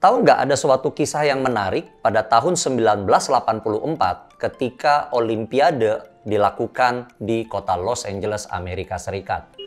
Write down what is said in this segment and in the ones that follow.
Tahu nggak ada suatu kisah yang menarik pada tahun 1984 ketika Olimpiade dilakukan di kota Los Angeles, Amerika Serikat.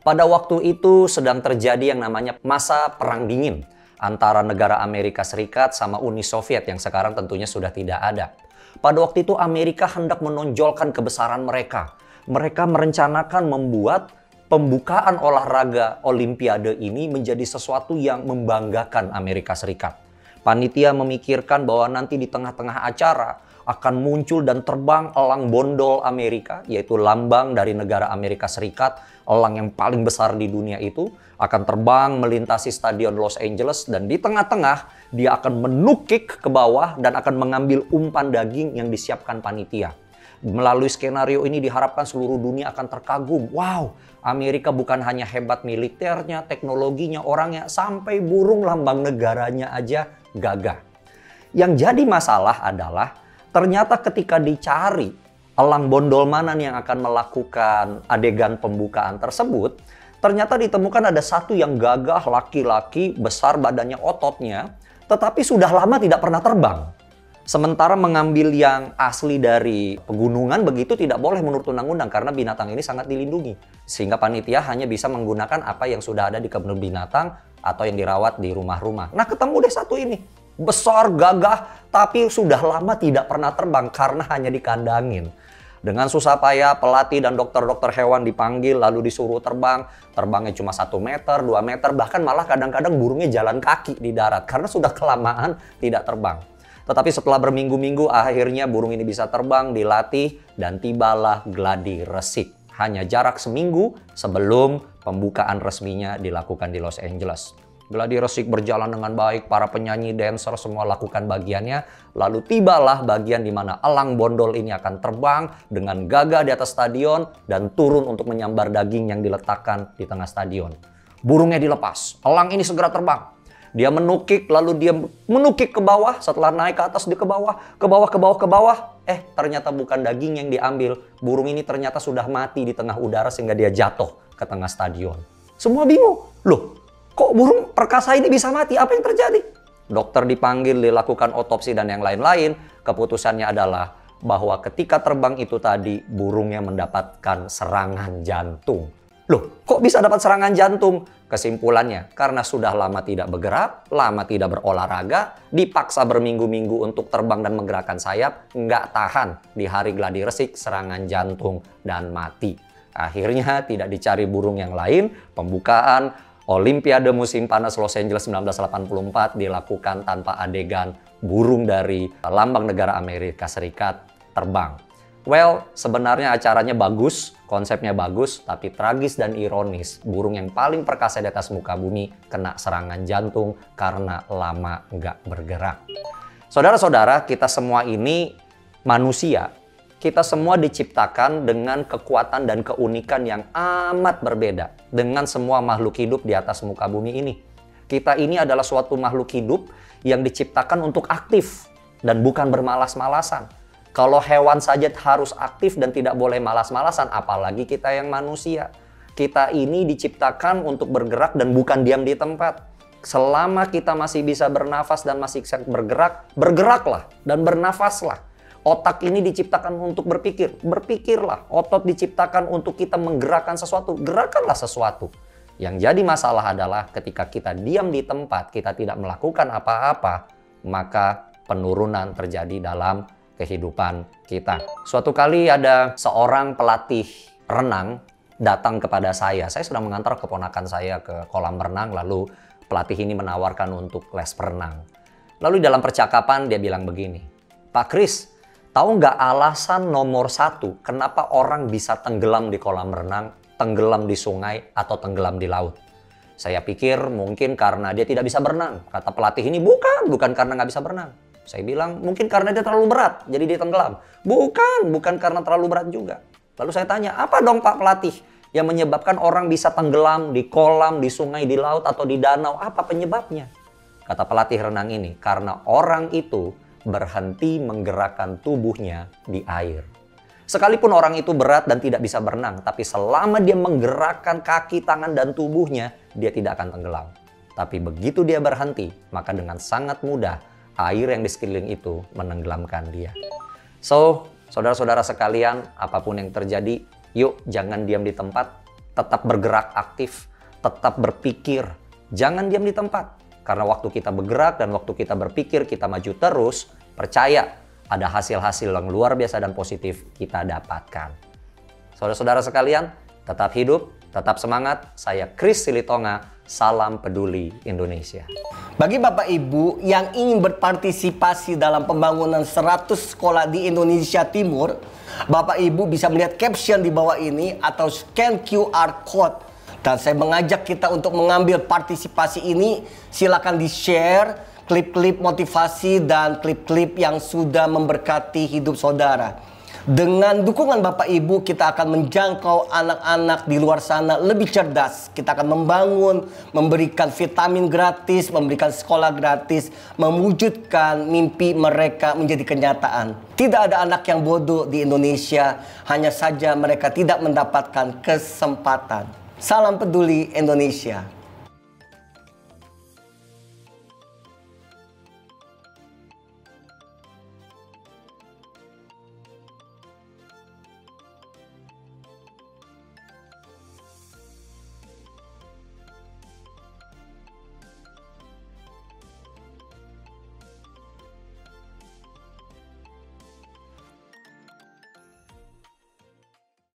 Pada waktu itu sedang terjadi yang namanya masa Perang Dingin antara negara Amerika Serikat sama Uni Soviet yang sekarang tentunya sudah tidak ada. Pada waktu itu Amerika hendak menonjolkan kebesaran mereka. Mereka merencanakan membuat pembukaan olahraga Olimpiade ini menjadi sesuatu yang membanggakan Amerika Serikat. Panitia memikirkan bahwa nanti di tengah-tengah acara akan muncul dan terbang elang bondol Amerika, yaitu lambang dari negara Amerika Serikat, elang yang paling besar di dunia itu, akan terbang melintasi stadion Los Angeles dan di tengah-tengah dia akan menukik ke bawah dan akan mengambil umpan daging yang disiapkan panitia. Melalui skenario ini diharapkan seluruh dunia akan terkagum. Wow, Amerika bukan hanya hebat militernya, teknologinya, orangnya, sampai burung lambang negaranya aja gagah. Yang jadi masalah adalah ternyata ketika dicari elang bondol mana nih yang akan melakukan adegan pembukaan tersebut, ternyata ditemukan ada satu yang gagah, laki-laki, besar badannya, ototnya, tetapi sudah lama tidak pernah terbang. Sementara mengambil yang asli dari pegunungan begitu tidak boleh menurut undang-undang karena binatang ini sangat dilindungi. Sehingga panitia hanya bisa menggunakan apa yang sudah ada di kebun binatang atau yang dirawat di rumah-rumah. Nah, ketemu deh satu ini. Besar, gagah, tapi sudah lama tidak pernah terbang karena hanya dikandangin. Dengan susah payah pelatih dan dokter-dokter hewan dipanggil lalu disuruh terbang. Terbangnya cuma 1 meter, 2 meter, bahkan malah kadang-kadang burungnya jalan kaki di darat karena sudah kelamaan tidak terbang. Tetapi setelah berminggu-minggu akhirnya burung ini bisa terbang, dilatih, dan tibalah gladi resik. Hanya jarak seminggu sebelum pembukaan resminya dilakukan di Los Angeles. Gladi resik berjalan dengan baik, para penyanyi, dancer semua lakukan bagiannya. Lalu tibalah bagian di mana elang bondol ini akan terbang dengan gagah di atas stadion dan turun untuk menyambar daging yang diletakkan di tengah stadion. Burungnya dilepas, elang ini segera terbang. Dia menukik, lalu dia menukik ke bawah. Setelah naik ke atas, dia ke bawah, ke bawah, ke bawah, ke bawah. Ternyata bukan daging yang diambil. Burung ini ternyata sudah mati di tengah udara sehingga dia jatuh ke tengah stadion. Semua bingung. Loh, kok burung perkasa ini bisa mati? Apa yang terjadi? Dokter dipanggil, dilakukan otopsi dan yang lain-lain. Keputusannya adalah bahwa ketika terbang itu tadi, burungnya mendapatkan serangan jantung. Loh, kok bisa dapat serangan jantung? Kesimpulannya, karena sudah lama tidak bergerak, lama tidak berolahraga, dipaksa berminggu-minggu untuk terbang dan menggerakkan sayap, nggak tahan di hari gladi resik, serangan jantung, dan mati. Akhirnya tidak dicari burung yang lain, pembukaan Olimpiade musim panas Los Angeles 1984 dilakukan tanpa adegan burung dari lambang negara Amerika Serikat terbang. Well, sebenarnya acaranya bagus, konsepnya bagus, tapi tragis dan ironis. Burung yang paling perkasa di atas muka bumi kena serangan jantung karena lama nggak bergerak. Saudara-saudara, kita semua ini manusia. Kita semua diciptakan dengan kekuatan dan keunikan yang amat berbeda dengan semua makhluk hidup di atas muka bumi ini. Kita ini adalah suatu makhluk hidup yang diciptakan untuk aktif dan bukan bermalas-malasan. Kalau hewan saja harus aktif dan tidak boleh malas-malasan, apalagi kita yang manusia. Kita ini diciptakan untuk bergerak dan bukan diam di tempat. Selama kita masih bisa bernafas dan masih bisa bergerak, bergeraklah dan bernafaslah. Otak ini diciptakan untuk berpikir, berpikirlah. Otot diciptakan untuk kita menggerakkan sesuatu, gerakanlah sesuatu. Yang jadi masalah adalah ketika kita diam di tempat, kita tidak melakukan apa-apa, maka penurunan terjadi dalam kehidupan kita. Suatu kali ada seorang pelatih renang datang kepada saya. Saya sedang mengantar keponakan saya ke kolam renang, lalu pelatih ini menawarkan untuk les berenang. Lalu dalam percakapan dia bilang begini, "Pak Kris, tahu nggak alasan nomor 1 kenapa orang bisa tenggelam di kolam renang, tenggelam di sungai, atau tenggelam di laut?" Saya pikir mungkin karena dia tidak bisa berenang. Kata pelatih ini, bukan karena nggak bisa berenang. Saya bilang, mungkin karena dia terlalu berat, jadi dia tenggelam. Bukan karena terlalu berat juga. Lalu saya tanya, apa dong Pak Pelatih yang menyebabkan orang bisa tenggelam di kolam, di sungai, di laut, atau di danau? Apa penyebabnya? Kata pelatih renang ini, karena orang itu berhenti menggerakkan tubuhnya di air. Sekalipun orang itu berat dan tidak bisa berenang, tapi selama dia menggerakkan kaki, tangan, dan tubuhnya, dia tidak akan tenggelam. Tapi begitu dia berhenti, maka dengan sangat mudah air yang di sekeliling itu menenggelamkan dia. So, saudara-saudara sekalian, apapun yang terjadi, yuk jangan diam di tempat, tetap bergerak aktif, tetap berpikir, jangan diam di tempat. Karena waktu kita bergerak dan waktu kita berpikir, kita maju terus, percaya ada hasil-hasil yang luar biasa dan positif kita dapatkan. Saudara-saudara sekalian, tetap hidup, tetap semangat. Saya Chris Silitonga, salam peduli Indonesia. Bagi Bapak Ibu yang ingin berpartisipasi dalam pembangunan 100 sekolah di Indonesia Timur, Bapak Ibu bisa melihat caption di bawah ini atau scan QR Code. Dan saya mengajak kita untuk mengambil partisipasi ini. Silakan di-share klip-klip motivasi dan klip-klip yang sudah memberkati hidup saudara. Dengan dukungan Bapak Ibu, kita akan menjangkau anak-anak di luar sana lebih cerdas. Kita akan membangun, memberikan vitamin gratis, memberikan sekolah gratis, mewujudkan mimpi mereka menjadi kenyataan. Tidak ada anak yang bodoh di Indonesia, hanya saja mereka tidak mendapatkan kesempatan. Salam peduli Indonesia.